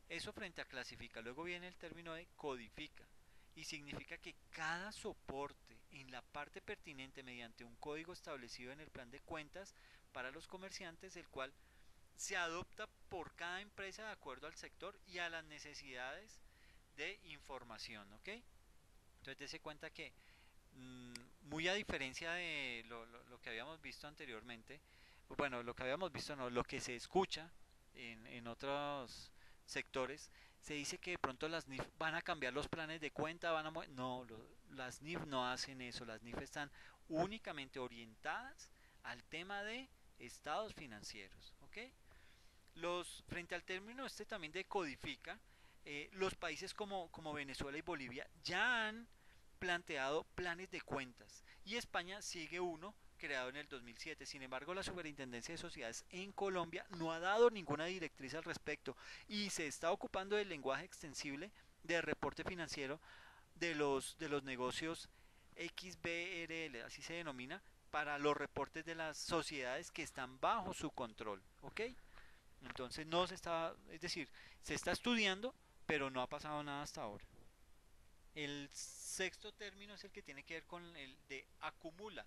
Eso frente a clasifica. Luego viene el término de codifica y significa que cada soporte en la parte pertinente mediante un código establecido en el plan de cuentas para los comerciantes, el cual se adopta por cada empresa de acuerdo al sector y a las necesidades de información. ¿Ok? Entonces dése cuenta que muy a diferencia de lo que habíamos visto anteriormente, bueno, lo que habíamos visto no, lo que se escucha en otros sectores, se dice que de pronto las NIF van a cambiar los planes de cuenta, no, las NIF no hacen eso, las NIF están únicamente orientadas al tema de estados financieros, ¿ok? Frente al término este también de codifica, los países como Venezuela y Bolivia ya han planteado planes de cuentas y España sigue uno creado en el 2007. Sin embargo, la Superintendencia de Sociedades en Colombia no ha dado ninguna directriz al respecto y se está ocupando del lenguaje extensible de reporte financiero de los negocios XBRL, así se denomina, para los reportes de las sociedades que están bajo su control, ¿ok? Entonces no se está, es decir, se está estudiando, pero no ha pasado nada hasta ahora. El sexto término es el que tiene que ver con el de acumula.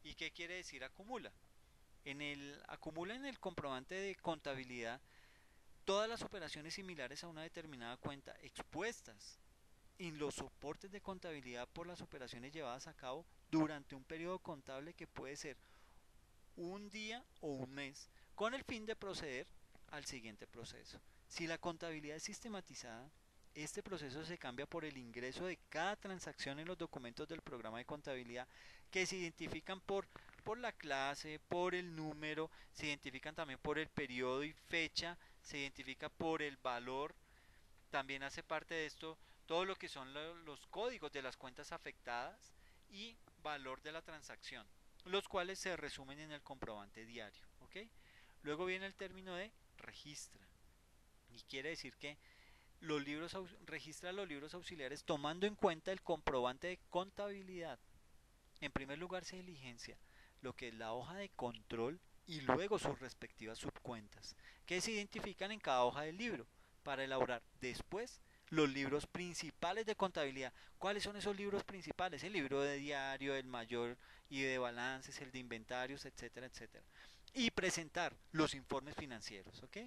¿Y qué quiere decir acumula? Acumula en el comprobante de contabilidad todas las operaciones similares a una determinada cuenta expuestas en los soportes de contabilidad por las operaciones llevadas a cabo durante un periodo contable que puede ser un día o un mes, con el fin de proceder al siguiente proceso. Si la contabilidad es sistematizada, este proceso se cambia por el ingreso de cada transacción en los documentos del programa de contabilidad que se identifican por la clase, por el número, se identifican también por el periodo y fecha, se identifica por el valor. También hace parte de esto todo lo que son los códigos de las cuentas afectadas y valor de la transacción, los cuales se resumen en el comprobante diario. ¿Ok? Luego viene el término de registra y quiere decir que registra los libros auxiliares tomando en cuenta el comprobante de contabilidad. En primer lugar se diligencia lo que es la hoja de control y luego sus respectivas subcuentas, que se identifican en cada hoja del libro, para elaborar después los libros principales de contabilidad. ¿Cuáles son esos libros principales? El libro de diario, el mayor y de balances, el de inventarios, etcétera, etcétera. Y presentar los informes financieros, ¿ok?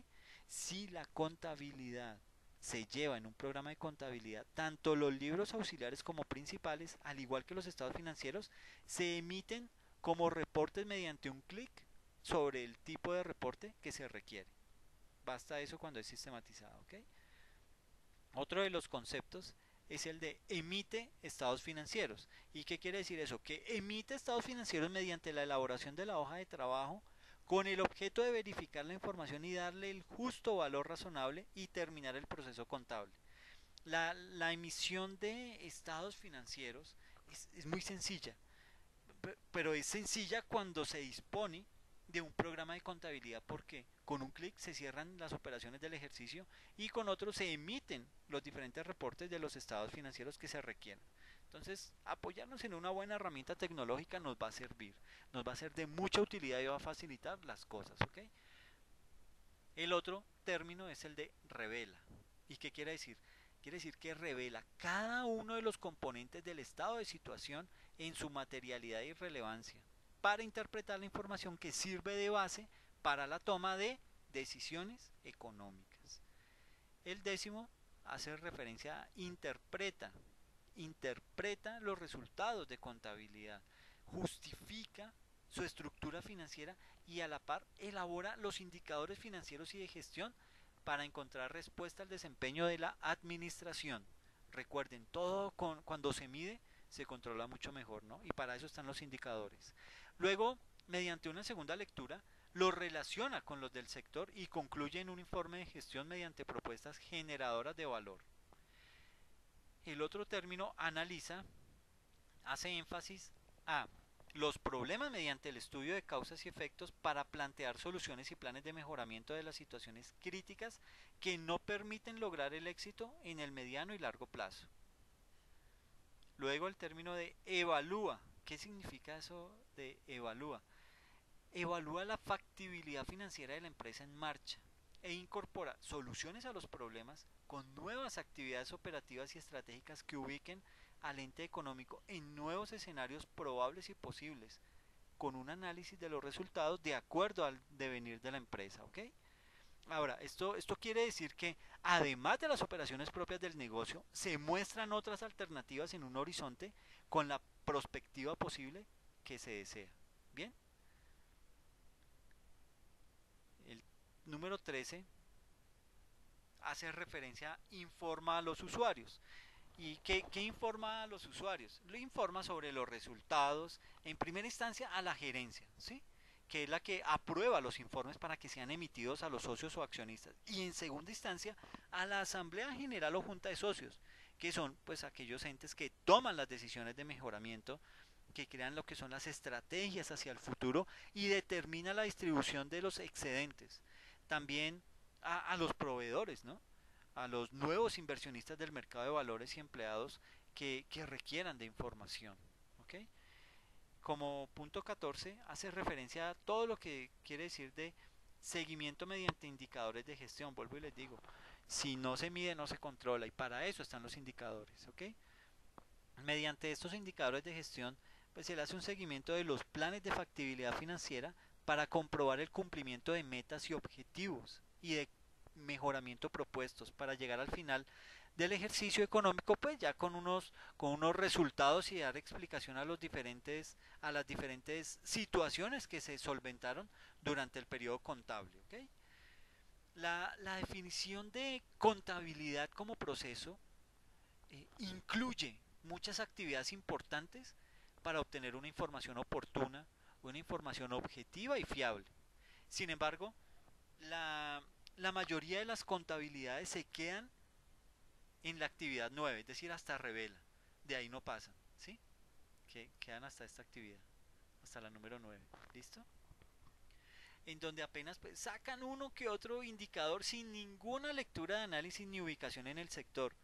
Si la contabilidad se lleva en un programa de contabilidad, tanto los libros auxiliares como principales, al igual que los estados financieros, se emiten como reportes mediante un clic sobre el tipo de reporte que se requiere. Basta eso cuando es sistematizado, ¿ok? Otro de los conceptos es el de emite estados financieros. ¿Y qué quiere decir eso? Que emite estados financieros mediante la elaboración de la hoja de trabajo con el objeto de verificar la información y darle el justo valor razonable y terminar el proceso contable. La emisión de estados financieros es muy sencilla, pero es sencilla cuando se dispone de un programa de contabilidad porque con un clic se cierran las operaciones del ejercicio y con otro se emiten los diferentes reportes de los estados financieros que se requieren. Entonces, apoyarnos en una buena herramienta tecnológica nos va a servir, nos va a ser de mucha utilidad y va a facilitar las cosas, ¿ok? El otro término es el de revela. ¿Y qué quiere decir? Quiere decir que revela cada uno de los componentes del estado de situación en su materialidad y relevancia para interpretar la información que sirve de base para la toma de decisiones económicas. El décimo hace referencia a interpreta. Interpreta los resultados de contabilidad, justifica su estructura financiera y a la par elabora los indicadores financieros y de gestión para encontrar respuesta al desempeño de la administración. Recuerden, cuando se mide se controla mucho mejor, ¿no? Y para eso están los indicadores. Luego, mediante una segunda lectura, los relaciona con los del sector y concluye en un informe de gestión mediante propuestas generadoras de valor. El otro término analiza, hace énfasis a los problemas mediante el estudio de causas y efectos para plantear soluciones y planes de mejoramiento de las situaciones críticas que no permiten lograr el éxito en el mediano y largo plazo. Luego el término de evalúa. ¿Qué significa eso de evalúa? Evalúa la factibilidad financiera de la empresa en marcha e incorpora soluciones a los problemas con nuevas actividades operativas y estratégicas que ubiquen al ente económico en nuevos escenarios probables y posibles, con un análisis de los resultados de acuerdo al devenir de la empresa, ¿ok? Ahora, esto quiere decir que además de las operaciones propias del negocio, se muestran otras alternativas en un horizonte con la perspectiva posible que se desea. Bien, el número 13 hace referencia, informa a los usuarios. ¿Y qué informa a los usuarios? Lo informa sobre los resultados, en primera instancia a la gerencia, ¿sí? que es la que aprueba los informes para que sean emitidos a los socios o accionistas. Y en segunda instancia, a la Asamblea General o Junta de Socios, que son pues aquellos entes que toman las decisiones de mejoramiento, que crean lo que son las estrategias hacia el futuro y determina la distribución de los excedentes. También a los proveedores, ¿no? A los nuevos inversionistas del mercado de valores y empleados que requieran de información. ¿Ok? Como punto 14 hace referencia a todo lo que quiere decir de seguimiento mediante indicadores de gestión. Vuelvo y les digo, si no se mide no se controla y para eso están los indicadores. ¿Ok? Mediante estos indicadores de gestión, pues se le hace un seguimiento de los planes de factibilidad financiera para comprobar el cumplimiento de metas y objetivos y de mejoramiento propuestos para llegar al final del ejercicio económico pues ya con unos resultados y dar explicación a los diferentes a las diferentes situaciones que se solventaron durante el periodo contable. ¿Okay? La definición de contabilidad como proceso incluye muchas actividades importantes para obtener una información oportuna, una información objetiva y fiable. Sin embargo, la mayoría de las contabilidades se quedan en la actividad 9, es decir, hasta revela. De ahí no pasan, ¿sí? Que quedan hasta esta actividad, hasta la número 9. ¿Listo? En donde apenas pues, sacan uno que otro indicador sin ninguna lectura de análisis ni ubicación en el sector.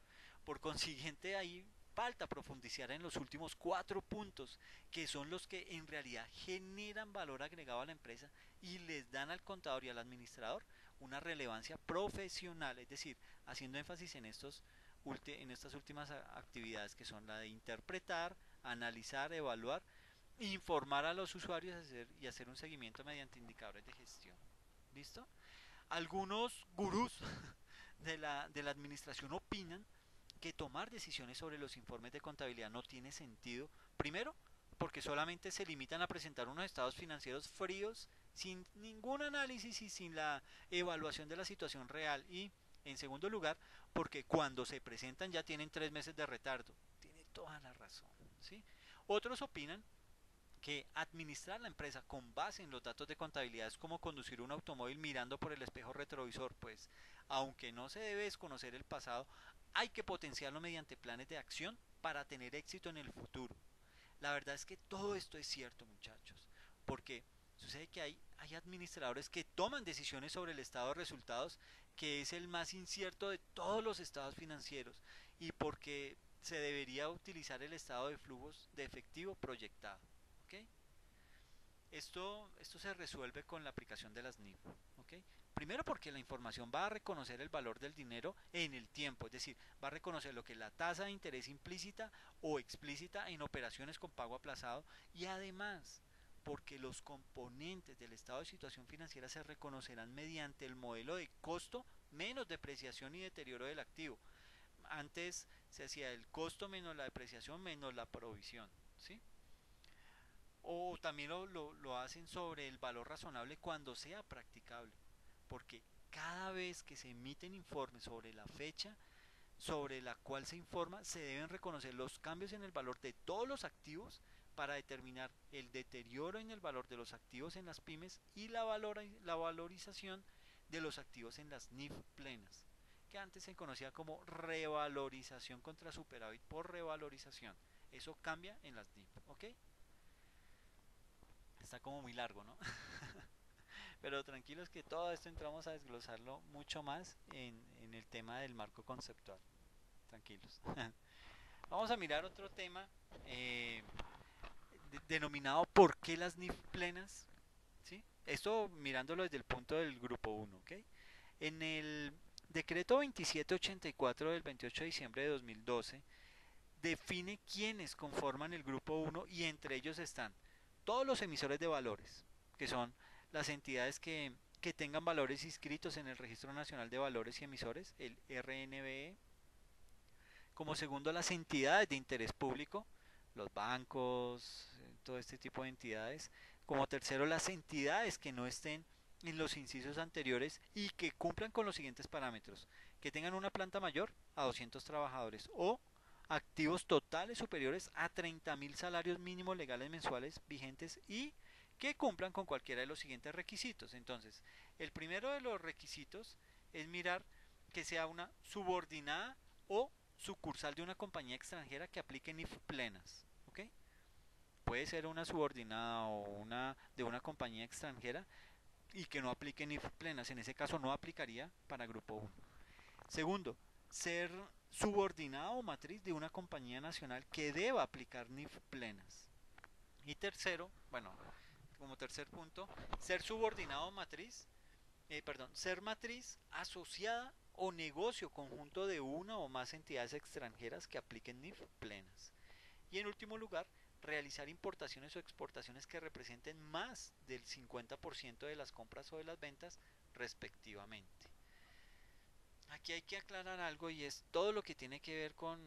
Por consiguiente, ahí falta profundizar en los últimos 4 puntos, que son los que en realidad generan valor agregado a la empresa y les dan al contador y al administrador una relevancia profesional, es decir, haciendo énfasis en estas últimas actividades que son la de interpretar, analizar, evaluar, informar a los usuarios y hacer un seguimiento mediante indicadores de gestión. ¿Listo? Algunos gurús de la administración opinan que tomar decisiones sobre los informes de contabilidad no tiene sentido. Primero, porque solamente se limitan a presentar unos estados financieros fríos, sin ningún análisis y sin la evaluación de la situación real. Y, en segundo lugar, porque cuando se presentan ya tienen 3 meses de retardo. Tiene toda la razón. ¿Sí? Otros opinan que administrar la empresa con base en los datos de contabilidad es como conducir un automóvil mirando por el espejo retrovisor, pues aunque no se debe desconocer el pasado, hay que potenciarlo mediante planes de acción para tener éxito en el futuro. La verdad es que todo esto es cierto, muchachos, porque sucede que hay administradores que toman decisiones sobre el estado de resultados, que es el más incierto de todos los estados financieros, y porque se debería utilizar el estado de flujos de efectivo proyectado. ¿Ok? Esto se resuelve con la aplicación de las NIF. ¿Ok? Primero porque la información va a reconocer el valor del dinero en el tiempo, es decir, va a reconocer lo que es la tasa de interés implícita o explícita en operaciones con pago aplazado y además porque los componentes del estado de situación financiera se reconocerán mediante el modelo de costo menos depreciación y deterioro del activo. Antes se hacía el costo menos la depreciación menos la provisión. ¿Sí? O también lo hacen sobre el valor razonable cuando sea practicable. Porque cada vez que se emiten informes sobre la fecha sobre la cual se informa, se deben reconocer los cambios en el valor de todos los activos para determinar el deterioro en el valor de los activos en las pymes y la valorización de los activos en las NIF plenas, que antes se conocía como revalorización contra superávit por revalorización. Eso cambia en las NIF, ¿ok? Está como muy largo, ¿no? Pero tranquilos que todo esto entramos a desglosarlo mucho más en el tema del marco conceptual. Tranquilos. Vamos a mirar otro tema denominado ¿por qué las NIF plenas? ¿Sí? Esto mirándolo desde el punto del grupo 1. ¿Okay? En el decreto 2784 del 28 de diciembre de 2012 define quiénes conforman el grupo 1 y entre ellos están todos los emisores de valores, que son las entidades que tengan valores inscritos en el Registro Nacional de Valores y Emisores, el RNBE. Como segundo, las entidades de interés público, los bancos, todo este tipo de entidades. Como tercero, las entidades que no estén en los incisos anteriores y que cumplan con los siguientes parámetros: que tengan una planta mayor a 200 trabajadores o activos totales superiores a 30.000 salarios mínimos legales mensuales vigentes y que cumplan con cualquiera de los siguientes requisitos. Entonces, el primero de los requisitos es mirar que sea una subordinada o sucursal de una compañía extranjera que aplique NIF plenas. ¿Ok? Puede ser una subordinada o una de una compañía extranjera y que no aplique NIF plenas. En ese caso no aplicaría para grupo uno. Segundo, ser subordinado o matriz de una compañía nacional que deba aplicar NIF plenas. Y tercero, bueno, como tercer punto, ser subordinado o matriz, ser matriz asociada o negocio conjunto de una o más entidades extranjeras que apliquen NIF plenas. Y en último lugar, realizar importaciones o exportaciones que representen más del 50% de las compras o de las ventas respectivamente. Aquí hay que aclarar algo y es todo lo que tiene que ver con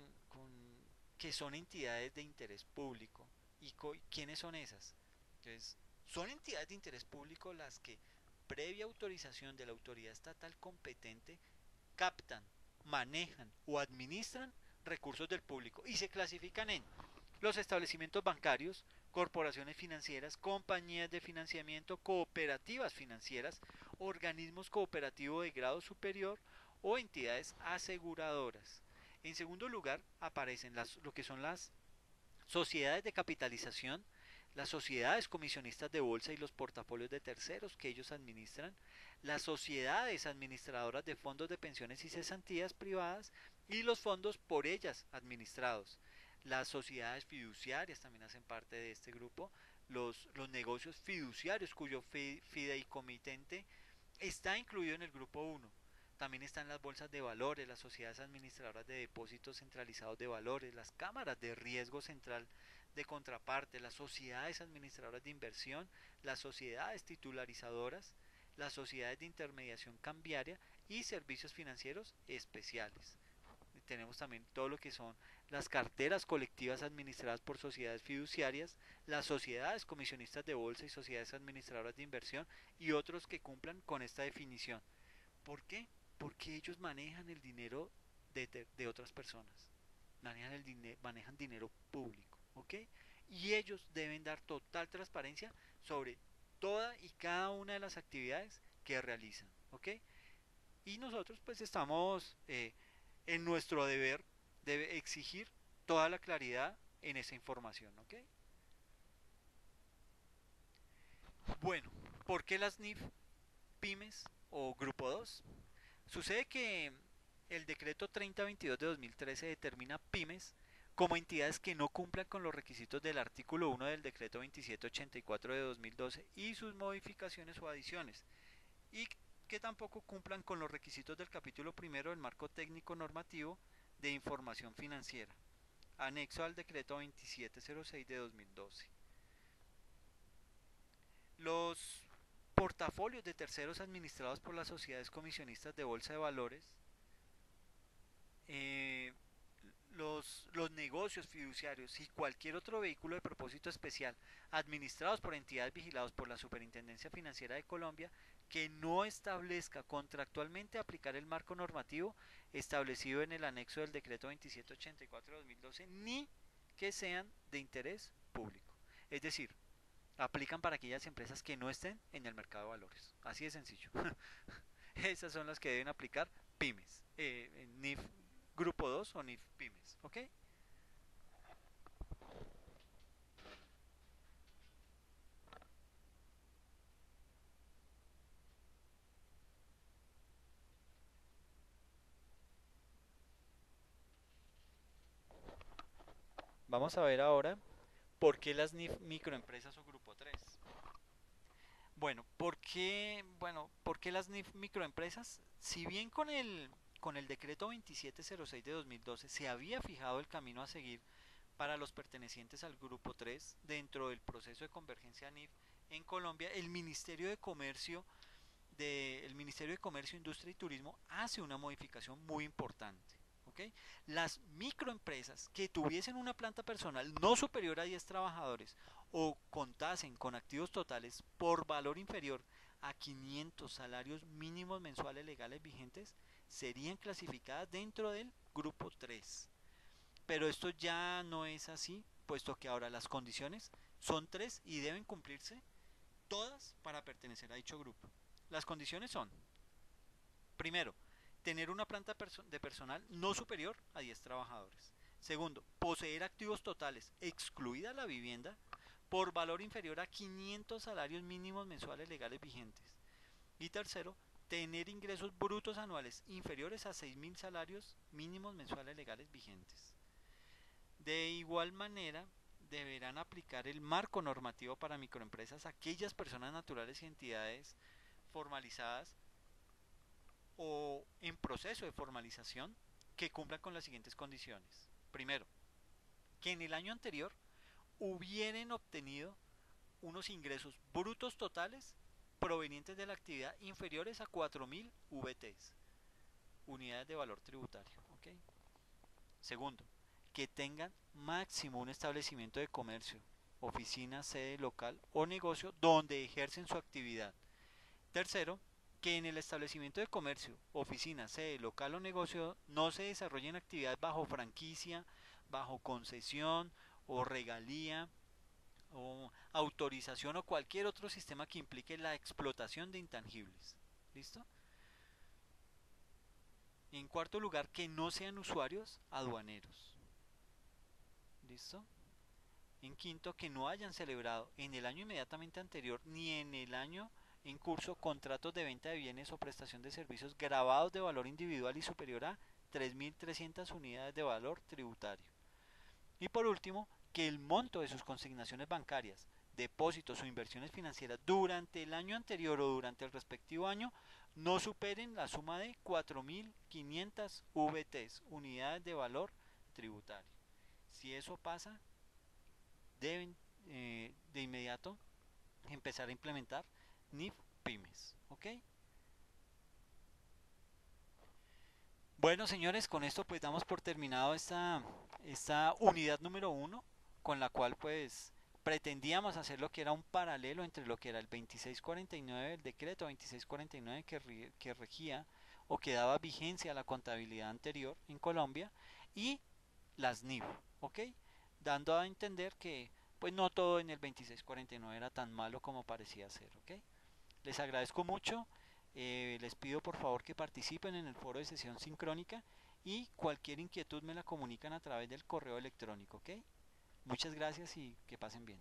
que son entidades de interés público. ¿Y quiénes son esas? Entonces, son entidades de interés público las que, previa autorización de la autoridad estatal competente, captan, manejan o administran recursos del público y se clasifican en los establecimientos bancarios, corporaciones financieras, compañías de financiamiento, cooperativas financieras, organismos cooperativos de grado superior o entidades aseguradoras. En segundo lugar, aparecen lo que son las sociedades de capitalización, las sociedades comisionistas de bolsa y los portafolios de terceros que ellos administran, las sociedades administradoras de fondos de pensiones y cesantías privadas y los fondos por ellas administrados. Las sociedades fiduciarias también hacen parte de este grupo, los negocios fiduciarios cuyo fideicomitente está incluido en el grupo uno. También están las bolsas de valores, las sociedades administradoras de depósitos centralizados de valores, las cámaras de riesgo central de contraparte, las sociedades administradoras de inversión, las sociedades titularizadoras, las sociedades de intermediación cambiaria y servicios financieros especiales. Tenemos también todo lo que son las carteras colectivas administradas por sociedades fiduciarias, las sociedades comisionistas de bolsa y sociedades administradoras de inversión y otros que cumplan con esta definición. ¿Por qué? Porque ellos manejan el dinero de otras personas, manejan dinero público, ¿ok? Y ellos deben dar total transparencia sobre toda y cada una de las actividades que realizan, ¿ok? Y nosotros pues estamos en nuestro deber de exigir toda la claridad en esa información, ¿ok? Bueno, ¿por qué las NIF pymes o grupo 2? Sucede que el decreto 3022 de 2013 determina pymes como entidades que no cumplan con los requisitos del artículo 1 del decreto 2784 de 2012 y sus modificaciones o adiciones, y que tampoco cumplan con los requisitos del capítulo primero del marco técnico normativo de información financiera, anexo al decreto 2706 de 2012. Los portafolios de terceros administrados por las sociedades comisionistas de bolsa de valores, eh, los negocios fiduciarios y cualquier otro vehículo de propósito especial administrados por entidades vigilados por la Superintendencia Financiera de Colombia que no establezca contractualmente aplicar el marco normativo establecido en el anexo del decreto 2784 de 2012 ni que sean de interés público. Es decir, aplican para aquellas empresas que no estén en el mercado de valores. Así de sencillo. Esas son las que deben aplicar pymes, NIF grupo 2 o NIF pymes, ¿ok? Vamos a ver ahora por qué las NIF microempresas o grupo 3. ¿Por qué las NIF microempresas? Si bien con el decreto 2706 de 2012 se había fijado el camino a seguir para los pertenecientes al grupo 3 dentro del proceso de convergencia NIF en Colombia, el Ministerio de Comercio, Industria y Turismo hace una modificación muy importante. ¿Okay? Las microempresas que tuviesen una planta personal no superior a 10 trabajadores o contasen con activos totales por valor inferior a 500 salarios mínimos mensuales legales vigentes serían clasificadas dentro del grupo 3. Pero esto ya no es así, puesto que ahora las condiciones son tres y deben cumplirse todas para pertenecer a dicho grupo. Las condiciones son: primero, tener una planta de personal no superior a 10 trabajadores. Segundo, poseer activos totales, excluida la vivienda, por valor inferior a 500 salarios mínimos mensuales legales vigentes. Y tercero, tener ingresos brutos anuales inferiores a 6.000 salarios mínimos mensuales legales vigentes. De igual manera, deberán aplicar el marco normativo para microempresas aquellas personas naturales y entidades formalizadas o en proceso de formalización que cumplan con las siguientes condiciones. Primero, que en el año anterior hubieran obtenido unos ingresos brutos totales provenientes de la actividad inferiores a 4.000 VTs, unidades de valor tributario. ¿Ok? Segundo, que tengan máximo un establecimiento de comercio, oficina, sede local o negocio donde ejercen su actividad. Tercero, que en el establecimiento de comercio, oficina, sede local o negocio no se desarrollen actividades bajo franquicia, bajo concesión o regalía o autorización o cualquier otro sistema que implique la explotación de intangibles. ¿Listo? En cuarto lugar, que no sean usuarios aduaneros. ¿Listo? En quinto, que no hayan celebrado en el año inmediatamente anterior ni en el año en curso contratos de venta de bienes o prestación de servicios grabados de valor individual y superior a 3.300 unidades de valor tributario. Y por último, que el monto de sus consignaciones bancarias, depósitos o inversiones financieras durante el año anterior o durante el respectivo año no superen la suma de 4.500 VTs, unidades de valor tributario. Si eso pasa, deben de inmediato empezar a implementar NIF Pymes. ¿Ok? Bueno, señores, con esto pues damos por terminado esta unidad número uno, con la cual pues pretendíamos hacer lo que era un paralelo entre lo que era el 2649, el decreto 2649 que regía o que daba vigencia a la contabilidad anterior en Colombia, y las NIF, ¿ok? Dando a entender que pues no todo en el 2649 era tan malo como parecía ser, ¿ok? Les agradezco mucho, les pido por favor que participen en el foro de sesión sincrónica y cualquier inquietud me la comunican a través del correo electrónico, ¿ok? Muchas gracias y que pasen bien.